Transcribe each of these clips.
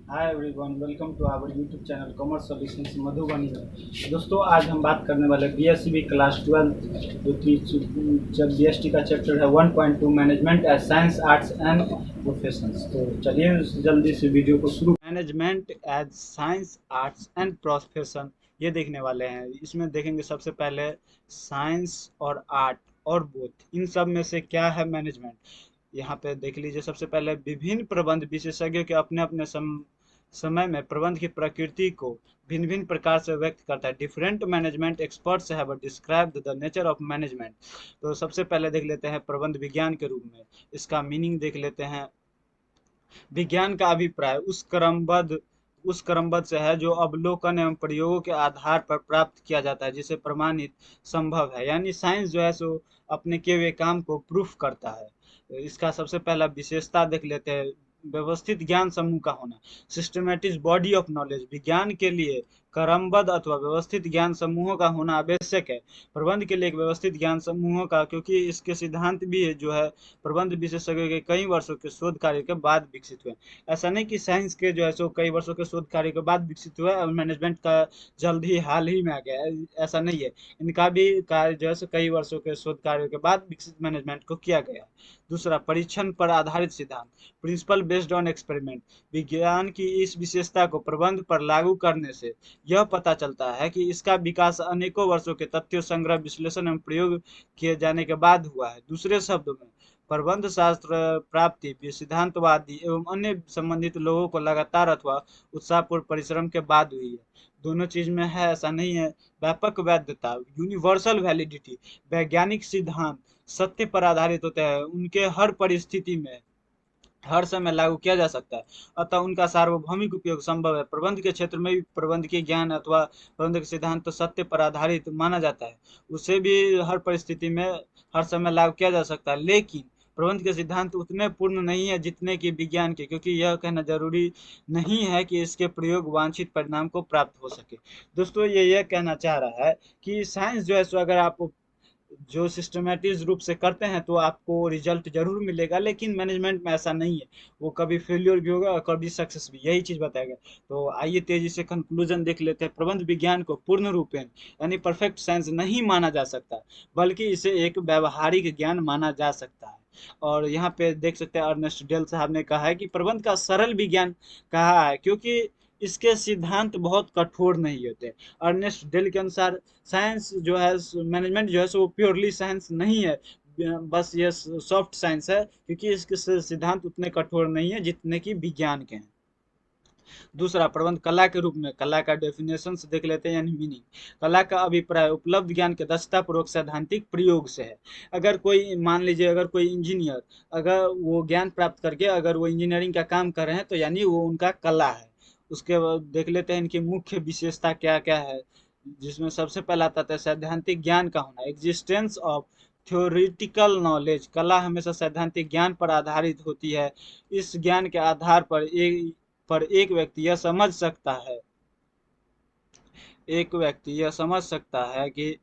Hi everyone, welcome to our YouTube channel commerce solutions Madhubani में। दोस्तों, आज हम बात करने वाले बीएससी क्लास 12 जो कि जब बीएसटी का चैप्टर है 1.2 management as science arts and professions. तो चलिए जल्दी से वीडियो को शुरू। Management as science arts and profession ये देखने वाले हैं। इसमें देखेंगे सबसे पहले साइंस और आर्ट और बोथ, इन सब में से क्या है मैनेजमेंट। यहाँ पे देख लीजिए, सबसे पहले विभिन्न प्रबंध विशेषज्ञों के अपने अपने समय में प्रबंध की प्रकृति को भिन्न भिन्न प्रकार से व्यक्त करता है। Different management experts have described the nature of management. तो सबसे पहले देख लेते हैं प्रबंध विज्ञान के रूप में, इसका मीनिंग देख लेते हैं। विज्ञान का अभिप्राय उस क्रमबद्ध से है जो अवलोकन एवं प्रयोगों के आधार पर प्राप्त किया जाता है, जिसे प्रमाणित संभव है। यानी साइंस जो है सो अपने किए हुए काम को प्रूफ करता है। तो इसका सबसे पहला विशेषता देख लेते हैं, व्यवस्थित ज्ञान समूह का होना। सिस्टमेटिक बॉडी ऑफ नॉलेज, विज्ञान के लिए क्रमबद्ध अथवा व्यवस्थित ज्ञान समूहों का होना आवश्यक है। प्रबंध के लिए एक व्यवस्थित ज्ञान समूहों का, क्योंकि इसके सिद्धांत भी जो है प्रबंध विशेषज्ञों के कई वर्षों के शोध कार्य के बाद विकसित हुए। ऐसा नहीं कि साइंस के जो है सो कई वर्षों के शोध कार्य के बाद विकसित हुआ और मैनेजमेंट का जल्द ही हाल ही में आ गया है, ऐसा नहीं है। इनका भी कार्य जो है सो कई वर्षों के शोध कार्यों के बाद विकसित मैनेजमेंट को किया गया। दूसरा, परीक्षण पर आधारित सिद्धांत, प्रिंसिपल बेस्ड ऑन एक्सपेरिमेंट। विज्ञान की इस विशेषता को प्रबंध पर लागू करने से यह पता चलता है कि इसका विकास अनेकों वर्षों के तथ्यों संग्रह, विश्लेषण एवं प्रयोग किए जाने के बाद हुआ है। दूसरे शब्दों में, प्रबंध शास्त्र प्राप्ति सिद्धांतवादी एवं अन्य संबंधित लोगों को लगातार अथवा उत्साहपूर्ण परिश्रम के बाद हुई है। दोनों चीज में है, ऐसा नहीं है। व्यापक वैधता, यूनिवर्सल वैलिडिटी, वैज्ञानिक सिद्धांत सत्य पर आधारित होते हैं, उनके हर परिस्थिति में हर समय लागू किया जा सकता है, अतः उनका सार्वभौमिक उपयोग संभव है। प्रबंध के क्षेत्र में भी प्रबंध के ज्ञान अथवा प्रबंध के सिद्धांत तो सत्य पर आधारित माना जाता है, उसे भी हर परिस्थिति में हर समय लागू किया जा सकता है। लेकिन प्रबंध के सिद्धांत उतने पूर्ण नहीं है जितने कि विज्ञान के, क्योंकि यह कहना जरूरी नहीं है कि इसके प्रयोग वांछित परिणाम को प्राप्त हो सके। दोस्तों, ये यह कहना चाह रहा है कि साइंस जो है सो अगर आप जो सिस्टमेटिक रूप से करते हैं तो आपको रिजल्ट जरूर मिलेगा, लेकिन मैनेजमेंट में ऐसा नहीं है। वो कभी फेल्योर भी होगा और कभी सक्सेस भी, यही चीज बताएगा। तो आइए तेजी से कंक्लूजन देख लेते हैं। प्रबंध विज्ञान को पूर्ण रूपेण यानी परफेक्ट साइंस नहीं माना जा सकता, बल्कि इसे एक व्यवहारिक ज्ञान माना जा सकता है। और यहाँ पे देख सकते हैं अर्नेस्ट डेल साहब ने कहा है कि प्रबंध का सरल विज्ञान कहा है, क्योंकि इसके सिद्धांत बहुत कठोर नहीं होते। अर्नेस्ट डेल के अनुसार साइंस जो है, मैनेजमेंट जो है सो प्योरली साइंस नहीं है, बस ये सॉफ्ट साइंस है, क्योंकि इसके सिद्धांत उतने कठोर नहीं है जितने कि विज्ञान के हैं। दूसरा, प्रबंध कला के रूप में, कला का डेफिनेशन देख लेते हैं यानी मीनिंग। कला का अभिप्राय उपलब्ध ज्ञान के दक्षतापूर्वक सैद्धांतिक प्रयोग से है। अगर कोई मान लीजिए, अगर कोई इंजीनियर अगर वो ज्ञान प्राप्त करके अगर वो इंजीनियरिंग का काम कर रहे हैं तो यानी वो उनका कला है। उसके बाद देख लेते हैं इनकी मुख्य विशेषता क्या क्या है, जिसमें सबसे पहला आता है सैद्धांतिक ज्ञान का होना, एग्जिस्टेंस ऑफ थ्योरिटिकल नॉलेज। कला हमेशा सैद्धांतिक ज्ञान पर आधारित होती है। इस ज्ञान के आधार पर एक व्यक्ति यह समझ सकता है एक व्यक्ति यह समझ सकता है कि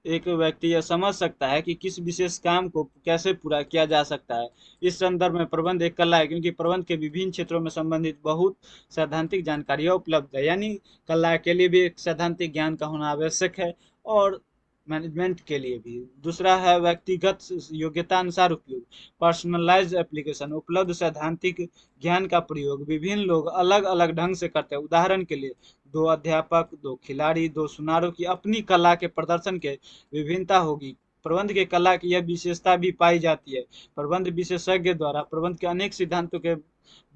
एक व्यक्ति यह समझ सकता है कि किस विशेष काम को कैसे पूरा किया जा सकता है। इस संदर्भ में प्रबंध एक कला है, क्योंकि प्रबंध के विभिन्न क्षेत्रों में संबंधित बहुत सैद्धांतिक जानकारियां उपलब्ध है। यानी कला के लिए भी एक सैद्धांतिक ज्ञान का होना आवश्यक है, और मैनेजमेंट के लिए भी। दूसरा है व्यक्तिगत योग्यता अनुसार उपयोग, पर्सनलाइज्ड एप्लीकेशन। उपलब्ध सैद्धांतिक ज्ञान का प्रयोग विभिन्न लोग अलग अलग ढंग से करते हैं। उदाहरण के लिए, दो अध्यापक, दो खिलाड़ी, दो सुनारों की अपनी कला के प्रदर्शन के विभिन्नता होगी। प्रबंध के कला की यह विशेषता भी पाई जाती है। प्रबंध विशेषज्ञ द्वारा प्रबंध के अनेक सिद्धांतों के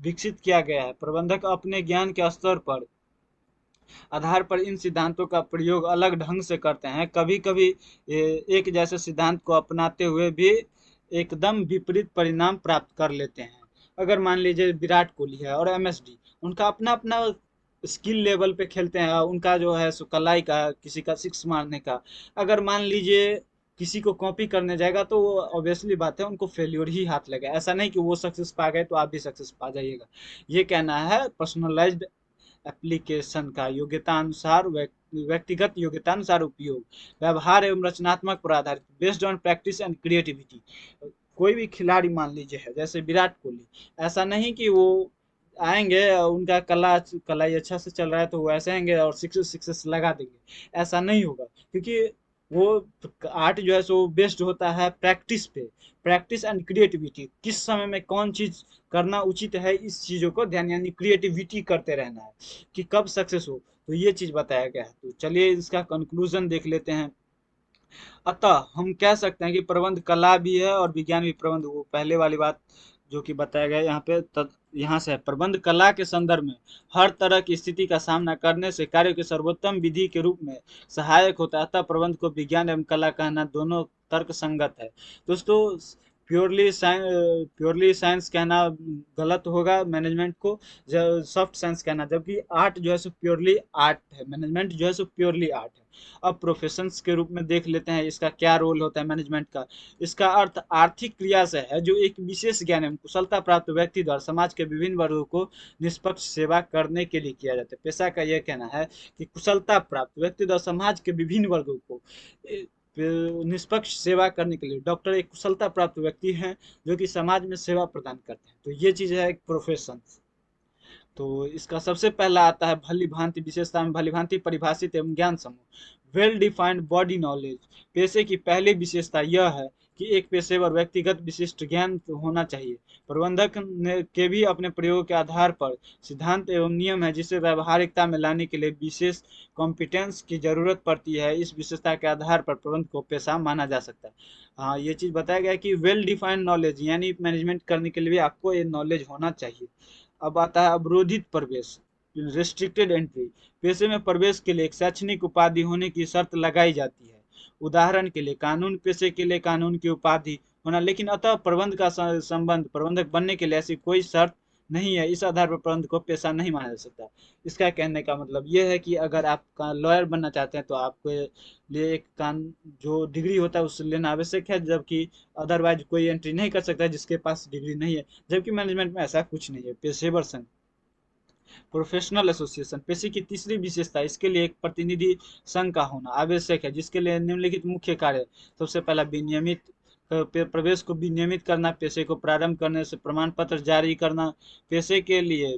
विकसित किया गया है। प्रबंधक अपने ज्ञान के स्तर पर आधार पर इन सिद्धांतों का प्रयोग अलग ढंग से करते हैं। कभी कभी एक जैसे सिद्धांत को अपनाते हुए भी एकदम विपरीत परिणाम प्राप्त कर लेते हैं। अगर मान लीजिए विराट कोहली है और एमएसडी, उनका अपना अपना स्किल लेवल पे खेलते हैं, उनका जो है सो कलाई का, किसी का सिक्स मारने का। अगर मान लीजिए किसी को कॉपी करने जाएगा तो वो ऑब्वियसली बात है उनको फेल्योर ही हाथ लगे। ऐसा नहीं कि वो सक्सेस पा गए तो आप भी सक्सेस पा जाइएगा। ये कहना है पर्सनलाइज्ड एप्लीकेशन का, योग्यता अनुसार व्यक्तिगत योग्यता अनुसार उपयोग, व्यवहार एवं रचनात्मक पर आधारित, based on practice and creativity. कोई भी खिलाड़ी मान लीजिए है जैसे विराट कोहली, ऐसा नहीं कि वो आएंगे, उनका कला कलाई अच्छा से चल रहा है तो वो ऐसे आएंगे और सक्सेस सक्सेस लगा देंगे। ऐसा नहीं होगा, क्योंकि वो आर्ट जो है सो बेस्ड होता है प्रैक्टिस पे। प्रैक्टिस एंड क्रिएटिविटी, किस समय में कौन चीज करना उचित है, इस चीजों को ध्यान, यानी क्रिएटिविटी करते रहना है कि कब सक्सेस हो। तो ये चीज बताया गया है। तो चलिए इसका कंक्लूजन देख लेते हैं। अतः हम कह सकते हैं कि प्रबंध कला भी है और विज्ञान भी। प्रबंध, वो पहले वाली बात जो कि बताया गया यहाँ पे, यहाँ से है, प्रबंध कला के संदर्भ में हर तरह की स्थिति का सामना करने से कार्य के सर्वोत्तम विधि के रूप में सहायक होता है। अतः प्रबंध को विज्ञान एवं कला कहना दोनों तर्क संगत है। दोस्तों, प्योरली साइंस कहना गलत होगा मैनेजमेंट को, सॉफ्ट साइंस कहना, जबकि आर्ट जो है सो प्योरली आर्ट है, मैनेजमेंट जो है सो प्योरली आर्ट है। अब प्रोफेशंस के रूप में देख लेते हैं इसका क्या रोल होता है मैनेजमेंट का। इसका अर्थ आर्थिक क्रिया से है जो एक विशेष ज्ञान एवं कुशलता प्राप्त व्यक्ति द्वारा समाज के विभिन्न वर्गों को निष्पक्ष सेवा करने के लिए किया जाता है। पेशा का यह कहना है कि कुशलता प्राप्त व्यक्ति द्वारा समाज के विभिन्न वर्गों को निष्पक्ष सेवा करने के लिए, डॉक्टर एक कुशलता प्राप्त व्यक्ति हैं जो कि समाज में सेवा प्रदान करते हैं। तो ये चीज है एक प्रोफेशन। तो इसका सबसे पहला आता है भली भांति विशेषता में भली भांति परिभाषित एवं ज्ञान समूह, वेल डिफाइंड बॉडी नॉलेज। पेशे की पहली विशेषता यह है कि एक पेशेवर व्यक्तिगत विशिष्ट ज्ञान होना चाहिए। प्रबंधक के भी अपने प्रयोग के आधार पर सिद्धांत एवं नियम है जिसे व्यवहारिकता में लाने के लिए विशेष कॉम्पिटेंस की जरूरत पड़ती है। इस विशेषता के आधार पर प्रबंध को पेशा माना जा सकता है। हाँ, ये चीज बताया गया कि वेल डिफाइंड नॉलेज, यानी मैनेजमेंट करने के लिए भी आपको ये नॉलेज होना चाहिए। अब आता है अवरोधित प्रवेश, रिस्ट्रिक्टेड एंट्री। पेशे में प्रवेश के लिए एक शैक्षणिक उपाधि होने की शर्त लगाई जाती है। उदाहरण के लिए कानून पेशे के लिए कानून की उपाधि होना, लेकिन अतः प्रबंध का संबंध प्रबंधक बनने के लिए ऐसी कोई शर्त नहीं है। इस आधार पर प्रबंध को पेशा नहीं माना जा सकता। इसका कहने का मतलब यह है कि अगर आप लॉयर बनना चाहते हैं तो आपके लिए एक कान जो डिग्री होता है उससे लेना आवश्यक है, जबकि अदरवाइज कोई एंट्री नहीं कर सकता है जिसके पास डिग्री नहीं है। जबकि मैनेजमेंट में ऐसा कुछ नहीं है। पेशेवर संघ, प्रोफेशनल एसोसिएशन, पेशे की तीसरी विशेषता, इसके लिए एक प्रतिनिधि संघ का होना आवश्यक है जिसके लिए निम्नलिखित मुख्य कार्य। सबसे पहला विनियमित प्रवेश को विनियमित करना, पेशे को प्रारंभ करने से प्रमाण पत्र जारी करना, पेशे के लिए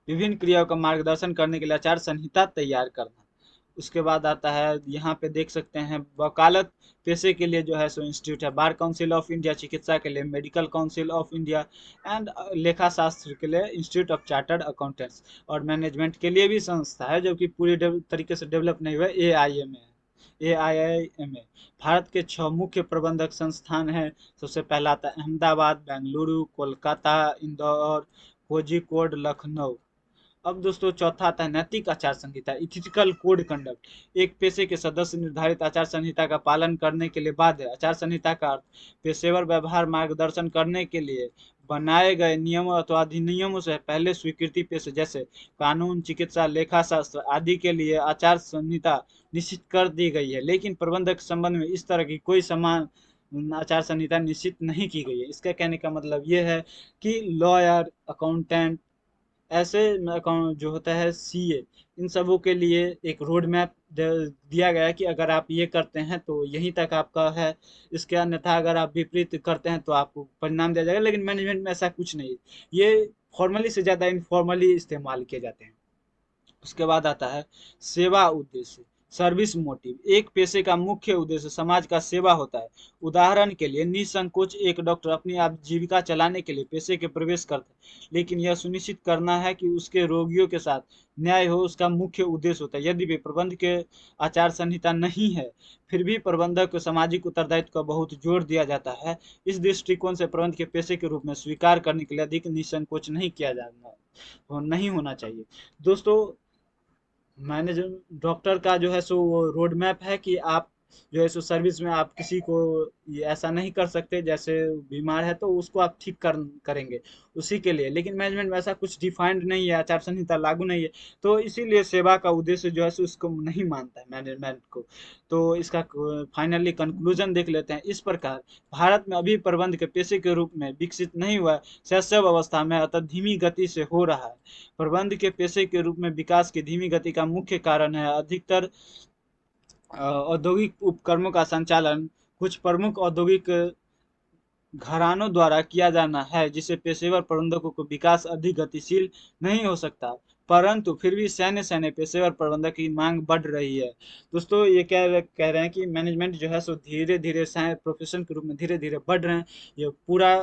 विभिन्न क्रियाओं का मार्गदर्शन करने के लिए आचार संहिता तैयार करना। उसके बाद आता है, यहाँ पे देख सकते हैं वकालत पेशे के लिए जो है सो इंस्टीट्यूट है, बार काउंसिल ऑफ इंडिया, चिकित्सा के लिए medical council of India, and लेखा शास्त्र के लिए इंस्टीट्यूट ऑफ चार्टर्ड अकाउंटेंट्स, और मैनेजमेंट के लिए भी संस्था है जो कि पूरी तरीके से डेवलप नहीं हुआ, AIIMA। भारत के 6 मुख्य प्रबंधक संस्थान हैं। सबसे पहला आता है अहमदाबाद, बेंगलुरु, कोलकाता, इंदौर, कोझिकोड, लखनऊ। अब दोस्तों चौथा आता है नैतिक आचार संहिता, इथिकल कोड कंडक्ट। एक पेशे के सदस्य निर्धारित आचार संहिता का पालन करने के लिए बाध्य है। आचार संहिता का अर्थ पेशेवर व्यवहार मार्गदर्शन करने के लिए बनाए गए नियमों अथवा अधिनियमों से पहले स्वीकृति पेशे जैसे कानून, चिकित्सा, लेखा शास्त्र आदि के लिए आचार संहिता निश्चित कर दी गई है, लेकिन प्रबंधक संबंध में इस तरह की कोई समान आचार संहिता निश्चित नहीं की गई है। इसका कहने का मतलब ये है कि लॉयर, अकाउंटेंट, ऐसे अकाउंट जो होता है CA, इन सबों के लिए एक रोड मैप दिया गया है कि अगर आप ये करते हैं तो यहीं तक आपका है, इसके अन्यथा अगर आप विपरीत करते हैं तो आपको परिणाम दिया जाएगा। लेकिन मैनेजमेंट में ऐसा कुछ नहीं है, ये फॉर्मली से ज़्यादा इनफॉर्मली इस्तेमाल किए जाते हैं। उसके बाद आता है सेवा उद्देश्य, सर्विस मोटिव। एक पेशे का मुख्य उद्देश्य समाज का सेवा होता है। उदाहरण के लिए निसंकोच एक डॉक्टर अपनी आजीविका चलाने के लिए पेशे के प्रवेश करता है, लेकिन यह सुनिश्चित करना है कि उसके रोगियों के साथ न्याय हो, उसका मुख्य उद्देश्य होता है। यदि भी प्रबंध के आचार संहिता नहीं है, फिर भी प्रबंधक को सामाजिक उत्तरदायित्व का बहुत जोर दिया जाता है। इस दृष्टिकोण से प्रबंध के पेशे के रूप में स्वीकार करने के लिए अधिक निसंकोच नहीं किया जाना, नहीं होना चाहिए। दोस्तों, मैनेजर डॉक्टर का जो है सो रोड मैप है कि आप जो है सो सर्विस में आप किसी को ये ऐसा नहीं कर सकते, जैसे बीमार है तो उसको आप ठीक करेंगे उसी के लिए। लेकिन मैनेजमेंट में ऐसा कुछ डिफाइंड नहीं है, आचार संहिता लागू नहीं है, तो इसीलिए सेवा का उद्देश्य जो है सो उसको नहीं मानता है मैनेजमेंट को। तो इसका फाइनली कंक्लूजन देख लेते हैं इस प्रकार। भारत में अभी प्रबंध के पेशे के रूप में विकसित नहीं हुआ, शैशव अवस्था में अतः धीमी गति से हो रहा है। प्रबंध के पेशे के रूप में विकास की धीमी गति का मुख्य कारण है अधिकतर औद्योगिक उपक्रमों का संचालन, कुछ प्रमुख औद्योगिक घरानों द्वारा किया जाना है, जिससे पेशेवर प्रबंधकों को विकास अधिक गतिशील नहीं हो सकता, परंतु फिर भी सैन्य सैन्य पेशेवर प्रबंधक की मांग बढ़ रही है। दोस्तों ये क्या कह रहे हैं कि मैनेजमेंट जो है सो धीरे धीरे प्रोफेशन के रूप में धीरे धीरे बढ़ रहे हैं। ये पूरा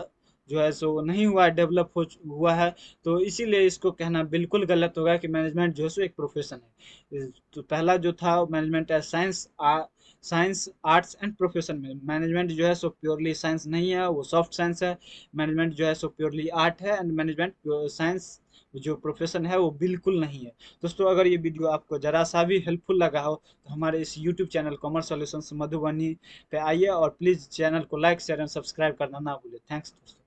जो है सो नहीं हुआ, डेवलप हुआ है। तो इसीलिए इसको कहना बिल्कुल गलत होगा कि मैनेजमेंट जो है सो एक प्रोफेशन है। तो पहला जो था management as science arts and profession में मैनेजमेंट जो है सो प्योरली साइंस नहीं है, वो सॉफ्ट साइंस है। मैनेजमेंट जो है सो प्योरली आर्ट है, एंड मैनेजमेंट साइंस जो प्रोफेशन है वो बिल्कुल नहीं है। दोस्तों अगर ये वीडियो आपको जरा सा भी हेल्पफुल लगा हो तो हमारे इस YouTube channel commerce solutions Madhubani पे आइए और प्लीज़ चैनल को लाइक शेयर एंड सब्सक्राइब करना ना भूलें। थैंक्स दोस्तों।